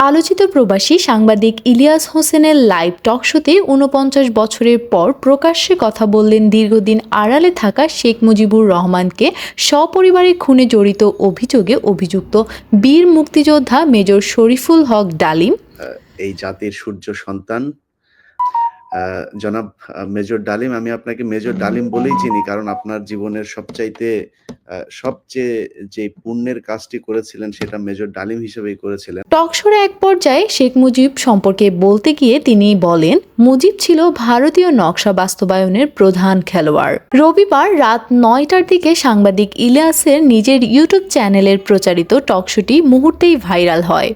আলোচিত প্রবাসী সাংবাদিক ইলিয়াস হোসেনের লাইভ টক শোতে ৪৯ বছরের পর প্রকাশ্যে কথা বললেন দীর্ঘদিন আড়ালে থাকা শেখ মুজিবুর রহমানকে সপরিবারে খুনে জড়িত অভিযোগে অভিযুক্ত বীর মুক্তিযোদ্ধা মেজর শরীফুল হক ডালিম। এই জাতির সূর্য সন্তান জনাব মেজর ডালিম, আমি আপনাকে মেজর ডালিম বলেই চিনি, কারণ আপনার জীবনের সবচেয়ে যে পুণ্যের কাজটি করেছিলেন সেটা মেজর ডালিম হিসেবেই করেছিলেন। টকশোর এক পর্যায়ে শেখ মুজিব সম্পর্কে বলতে গিয়ে তিনি বলেন, মুজিব ছিল ভারতীয় নকশা বাস্তবায়নের প্রধান খেলোয়াড়। রবিবার রাত ৯টার দিকে সাংবাদিক ইলিয়াসের নিজের ইউটিউব চ্যানেলের প্রচারিত টকশোটি মুহূর্তেই ভাইরাল হয়।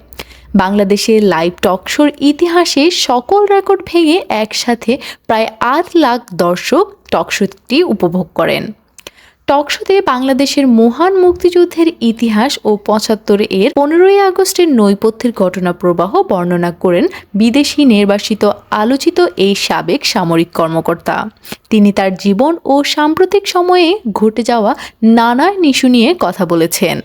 বাংলাদেশের লাইভ টকশোর ইতিহাসে সকল রেকর্ড ভেঙে একসাথে প্রায় ৮ লাখ দর্শক টকশোটি উপভোগ করেন। টকশোতে বাংলাদেশের মহান মুক্তিযুদ্ধের ইতিহাস ও ৭৫ এর ১৫ই আগস্টের নৈপথ্যের ঘটনা প্রবাহ বর্ণনা করেন বিদেশি নির্বাসিত আলোচিত এই সাবেক সামরিক কর্মকর্তা। তিনি তার জীবন ও সাম্প্রতিক সময়ে ঘটে যাওয়া নানা ইস্যু নিয়ে কথা বলেছেন।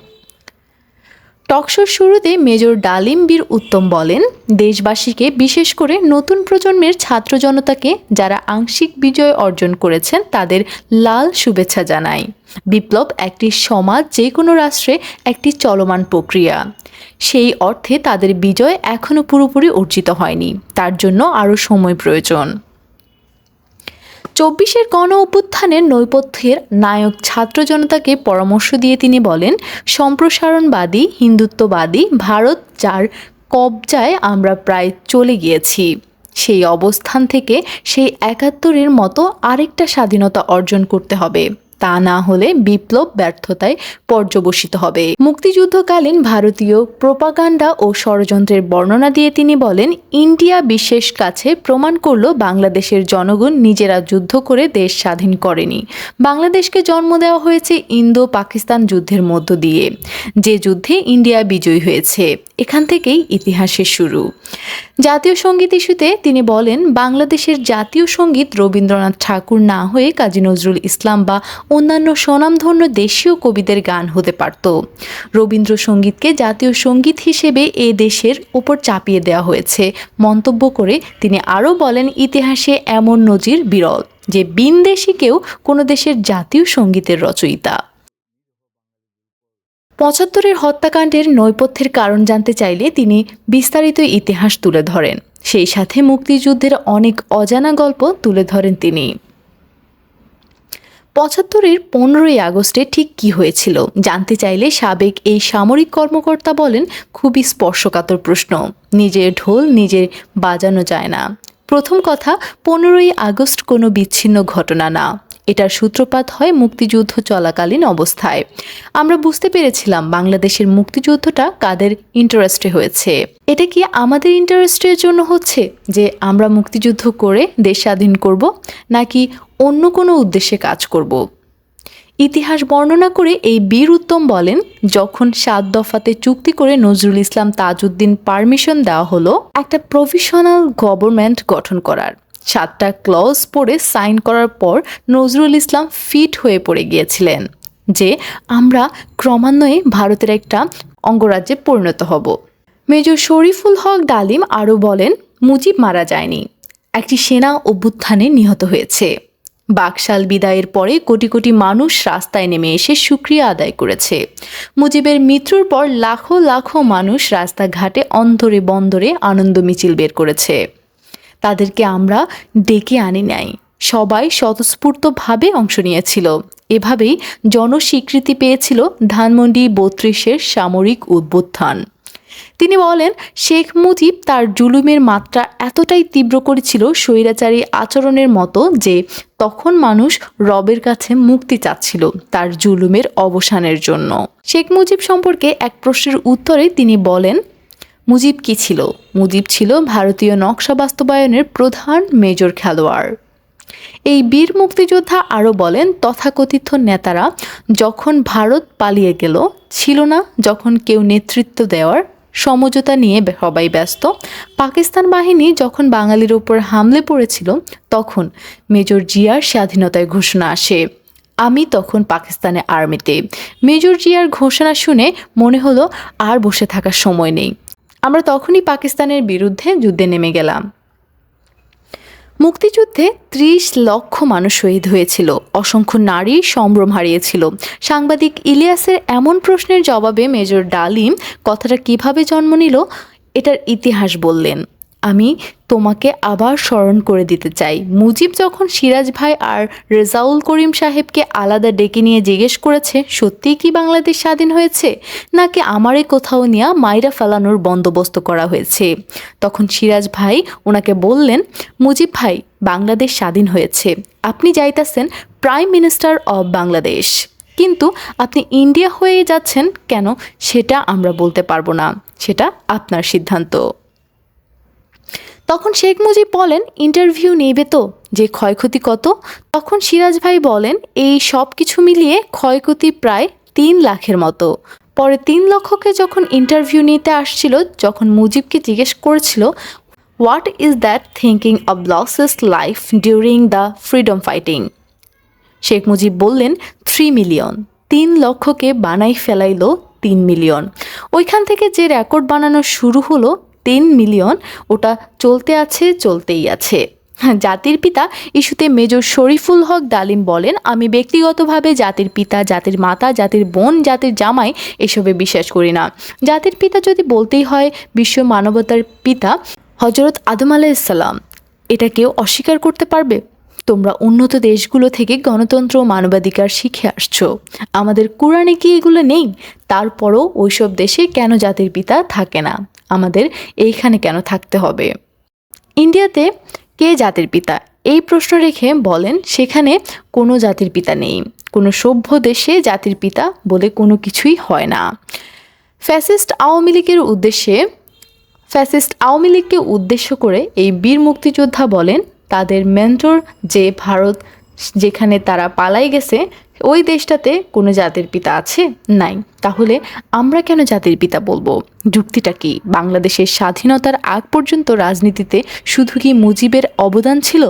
টকশোর শুরুতে মেজর ডালিম বীর উত্তম বলেন, দেশবাসীকে, বিশেষ করে নতুন প্রজন্মের ছাত্র জনতাকে যারা আংশিক বিজয় অর্জন করেছেন তাদের লাল শুভেচ্ছা জানাই। বিপ্লব একটি সমাজ যে কোনো রাষ্ট্রে একটি চলমান প্রক্রিয়া। সেই অর্থে তাদের বিজয় এখনও পুরোপুরি অর্জিত হয়নি, তার জন্য আরও সময় প্রয়োজন। ২৪-এর গণ অভ্যুত্থানের নৈপথ্যের নায়ক ছাত্র জনতাকে পরামর্শ দিয়ে তিনি বলেন, সম্প্রসারণবাদী হিন্দুত্ববাদী ভারত যার কবজায় আমরা প্রায় চলে গিয়েছি, সেই অবস্থান থেকে সেই ৭১-এর মতো আরেকটা স্বাধীনতা অর্জন করতে হবে। তা না হলে বিপ্লব ব্যর্থতায় পর্যবসিত হবে। মুক্তিযুদ্ধকালীন ভারতীয় প্রোপাগান্ডা ও ষড়যন্ত্রের বর্ণনা দিয়ে তিনি বলেন, ইন্ডিয়া বিশ্বের কাছে প্রমাণ করল বাংলাদেশের জনগণ নিজেরা যুদ্ধ করে দেশ স্বাধীন করেনি। বাংলাদেশকে জন্ম দেওয়া হয়েছে ইন্দো পাকিস্তান যুদ্ধের মধ্য দিয়ে, যে যুদ্ধে ইন্ডিয়া বিজয়ী হয়েছে। এখান থেকেই ইতিহাসের শুরু। জাতীয় সঙ্গীত ইস্যুতে তিনি বলেন, বাংলাদেশের জাতীয় সঙ্গীত রবীন্দ্রনাথ ঠাকুর না হয়ে কাজী নজরুল ইসলাম বা অন্যান্য স্বনামধন্য দেশীয় কবিদের গান হতে পারত। রবীন্দ্রসঙ্গীতকে জাতীয় সঙ্গীত হিসেবে এ দেশের ওপর চাপিয়ে দেওয়া হয়েছে মন্তব্য করে তিনি আরও বলেন, ইতিহাসে এমন নজির বিরল যে বিনদেশী কেউ কোনো দেশের জাতীয় সঙ্গীতের রচয়িতা। ৭৫-এর হত্যাকাণ্ডের নৈপথ্যের কারণ জানতে চাইলে তিনি বিস্তারিত ইতিহাস তুলে ধরেন। সেই সাথে মুক্তিযুদ্ধের অনেক অজানা গল্প তুলে ধরেন তিনি। ৭৫-এর ১৫ই আগস্টে ঠিক কী হয়েছিল জানতে চাইলে সাবেক এই সামরিক কর্মকর্তা বলেন, খুবই স্পর্শকাতর প্রশ্ন। নিজের ঢোল নিজে বাজানো যায় না। প্রথম কথা, ১৫ই আগস্ট কোনো বিচ্ছিন্ন ঘটনা না, এটার সূত্রপাত হয় মুক্তিযুদ্ধ চলাকালীন অবস্থায়। আমরা বুঝতে পেরেছিলাম বাংলাদেশের মুক্তিযুদ্ধটা কাদের ইন্টারেস্টে হয়েছে। এটা কি আমাদের ইন্টারেস্টের জন্য হচ্ছে যে আমরা মুক্তিযুদ্ধ করে দেশ স্বাধীন করব, নাকি অন্য কোনো উদ্দেশ্যে কাজ করব? ইতিহাস বর্ণনা করে এই বীর উত্তম বলেন, যখন ৭ দফাতে চুক্তি করে নজরুল ইসলাম তাজউদ্দিন পারমিশন দেওয়া হলো একটা প্রভিশনাল গভর্নমেন্ট গঠন করার, ৭টা ক্লজ পড়ে সাইন করার পর নজরুল ইসলাম ফিট হয়ে পড়ে গিয়েছিলেন যে আমরা ক্রমান্বয়ে ভারতের একটা অঙ্গরাজ্যে পরিণত হব। মেজর শরীফুল হক ডালিম আরও বলেন, মুজিব মারা যায়নি, একটি সেনা অভ্যুত্থানে নিহত হয়েছে। বাকশাল বিদায়ের পরে কোটি কোটি মানুষ রাস্তায় নেমে এসে শুকরিয়া আদায় করেছে। মুজিবের মৃত্যুর পর লাখো লাখো মানুষ রাস্তাঘাটে অন্তরে বন্দরে আনন্দ মিছিল বের করেছে। তাদেরকে আমরা ডেকে আনি নাই, সবাই স্বতঃস্ফূর্তভাবে অংশ নিয়েছিল। এভাবেই জনস্বীকৃতি পেয়েছিল ধানমন্ডি ৩২-এর সামরিক অভ্যুত্থান। তিনি বলেন, শেখ মুজিব তার জুলুমের মাত্রা এতটাই তীব্র করেছিল স্বৈরাচারী আচরণের মতো যে তখন মানুষ রবের কাছে মুক্তি চাচ্ছিল তার জুলুমের অবসানের জন্য। শেখ মুজিব সম্পর্কে এক প্রশ্নের উত্তরে তিনি বলেন, মুজিব কি ছিল? মুজিব ছিল ভারতীয় নকশা বাস্তবায়নের প্রধান মেজর খেলোয়াড়। এই বীর মুক্তিযোদ্ধা আরও বলেন, তথাকথিত নেতারা যখন ভারত পালিয়ে গেল, ছিল না যখন কেউ নেতৃত্ব দেওয়ার, সমঝোতা নিয়ে সবাই ব্যস্ত। পাকিস্তান বাহিনী যখন বাঙালির ওপর হামলে পড়েছিল, তখন মেজর জিয়ার স্বাধীনতার ঘোষণা আসে। আমি তখন পাকিস্তানে আর্মিতে। মেজর জিয়ার ঘোষণা শুনে মনে হলো আর বসে থাকার সময় নেই, আমরা তখনই পাকিস্তানের বিরুদ্ধে যুদ্ধে নেমে গেলাম। মুক্তিযুদ্ধে ৩০ লক্ষ মানুষ শহীদ হয়েছিল, অসংখ্য নারী সম্ভ্রম হারিয়েছিল। সাংবাদিক ইলিয়াসের এমন প্রশ্নের জবাবে মেজর ডালিম কথাটা কিভাবে জন্ম নিল এটার ইতিহাস বললেন। আমি তোমাকে আবার স্মরণ করে দিতে চাই, মুজিব যখন সিরাজ ভাই আর রেজাউল করিম সাহেবকে আলাদা ডেকে নিয়ে জিজ্ঞেস করেছে সত্যিই কি বাংলাদেশ স্বাধীন হয়েছে নাকি আমারে কোথাও নিয়ে মাইরা ফেলানোর বন্দোবস্ত করা হয়েছে, তখন সিরাজ ভাই ওনাকে বললেন, মুজিব ভাই বাংলাদেশ স্বাধীন হয়েছে, আপনি যাইতাছেন প্রাইম মিনিস্টার অব বাংলাদেশ, কিন্তু আপনি ইন্ডিয়া হয়ে যাচ্ছেন কেন সেটা আমরা বলতে পারবো না, সেটা আপনার সিদ্ধান্ত। তখন শেখ মুজিব বলেন, ইন্টারভিউ নেবে তো যে ক্ষয়ক্ষতি কত? তখন সিরাজ ভাই বলেন, এই সব কিছু মিলিয়ে ক্ষয়ক্ষতি প্রায় ৩ লাখের মতো। পরে ৩ লক্ষকে যখন ইন্টারভিউ নিতে আসছিল, যখন মুজিবকে জিজ্ঞেস করেছিল what is that thinking of losses life during the freedom fighting, Sheikh Mujib বললেন ৩ মিলিয়ন। ৩ লক্ষকে বানাই ফেলাইলো ৩ মিলিয়ন। ওইখান থেকে যে রেকর্ড বানানো শুরু হলো ৩ মিলিয়ন, ওটা চলতেই আছে। জাতির পিতা ইস্যুতে মেজর শরীফুল হক ডালিম বলেন, আমি ব্যক্তিগতভাবে জাতির পিতা, জাতির মাতা, জাতির বোন, জাতির জামাই এসবে বিশ্বাস করি না। জাতির পিতা যদি বলতেই হয় বিশ্ব মানবতার পিতা হজরত আদম আলাইহিসসালাম, এটা কেউ অস্বীকার করতে পারবে? তোমরা উন্নত দেশগুলো থেকে গণতন্ত্র ও মানবাধিকার শিখে আসছো, আমাদের কোরআনে কি এগুলো নেই? তারপরও ওইসব দেশে কেন জাতির পিতা থাকে না, আমাদের এইখানে কেন থাকতে হবে? ইন্ডিয়াতে কে জাতির পিতা এই প্রশ্ন রেখে বলেন, সেখানে কোনো জাতির পিতা নেই, কোনো সভ্য দেশে জাতির পিতা বলে কোনো কিছুই হয় না। ফ্যাসিস্ট আওয়ামী লীগকে উদ্দেশ্য করে এই বীর মুক্তিযোদ্ধা বলেন, তাদের মেন্টর যে ভারত, যেখানে তারা পালাই গেছে, ওই দেশটাতে কোনো জাতির পিতা আছে? নাই। তাহলে আমরা কেন জাতির পিতা বলবো? যুক্তিটা কি? বাংলাদেশের স্বাধীনতার আগ পর্যন্ত রাজনীতিতে শুধু কি মুজিবের অবদান ছিল?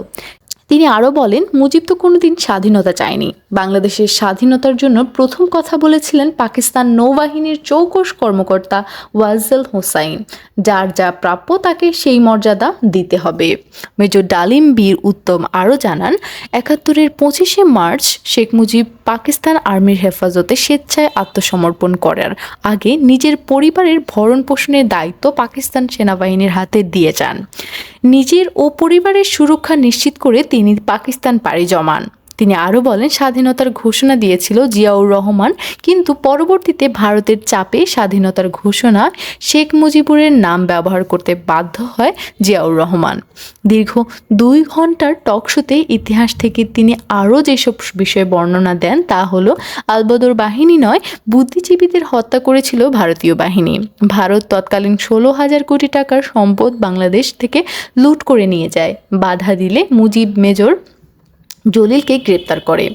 তিনি আরও বলেন, মুজিব তো কোনোদিন স্বাধীনতা চায়নি। বাংলাদেশের স্বাধীনতার জন্য প্রথম কথা বলেছিলেন পাকিস্তান নৌবাহিনীর চৌকস কর্মকর্তা ওয়াজেল হোসাইন, যার যা প্রাপ্য তাকে সেই মর্যাদা দিতে হবে। মেজর ডালিম বীর উত্তম আরও জানান, ৭১-এর ২৫শে মার্চ শেখ মুজিব পাকিস্তান আর্মির হেফাজতে স্বেচ্ছায় আত্মসমর্পণ করার আগে নিজের পরিবারের ভরণ পোষণের দায়িত্ব পাকিস্তান সেনাবাহিনীর হাতে দিয়ে যান। নিজের ও পরিবারের সুরক্ষা নিশ্চিত করে তিনি পাকিস্তান পাড়ি জমান। তিনি আরও বলেন, স্বাধীনতার ঘোষণা দিয়েছিল জিয়াউর রহমান, কিন্তু পরবর্তীতে ভারতের চাপে স্বাধীনতার ঘোষণা শেখ মুজিবুরের নাম ব্যবহার করতে বাধ্য হয় জিয়াউর রহমান। দীর্ঘ ২ ঘন্টার টকশোতে ইতিহাস থেকে তিনি আরও যেসব বিষয়ে বর্ণনা দেন তা হলো, আলবদর বাহিনী নয়, বুদ্ধিজীবীদের হত্যা করেছিল ভারতীয় বাহিনী। ভারত তৎকালীন ১৬,০০০ কোটি টাকার সম্পদ বাংলাদেশ থেকে লুট করে নিয়ে যায়। বাধা দিলে মুজিব মেজর জলিলকে গ্রেপ্তার করে।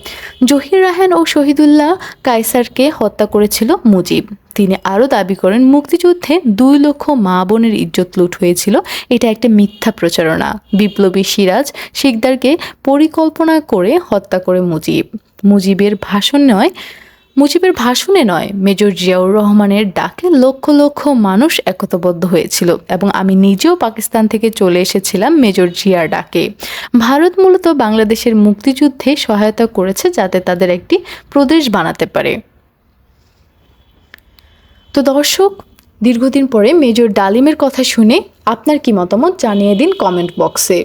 জহির রায়হান ও শহীদুল্লাহ কায়সারকে হত্যা করেছিল মুজিব। তিনি আরও দাবি করেন, মুক্তিযুদ্ধে ২ লক্ষ মা বোনের ইজ্জত লুট হয়েছিল, এটা একটা মিথ্যা প্রচারণা। বিপ্লবী সিরাজ শিকদারকে পরিকল্পনা করে হত্যা করে মুজিবের ভাষণে নয়, মেজর জিয়াউর রহমানের ডাকে লক্ষ লক্ষ মানুষ একতাবদ্ধ হয়েছিল এবং আমি নিজেও পাকিস্তান থেকে চলে এসেছিলাম মেজর জিয়ার ডাকে। ভারত মূলত বাংলাদেশের মুক্তিযুদ্ধে সহায়তা করেছে যাতে তাদের একটি প্রদেশ বানাতে পারে। তো দর্শক, দীর্ঘদিন পরে মেজর ডালিমের কথা শুনে আপনার কি মতামত জানিয়ে দিন কমেন্ট বক্সে।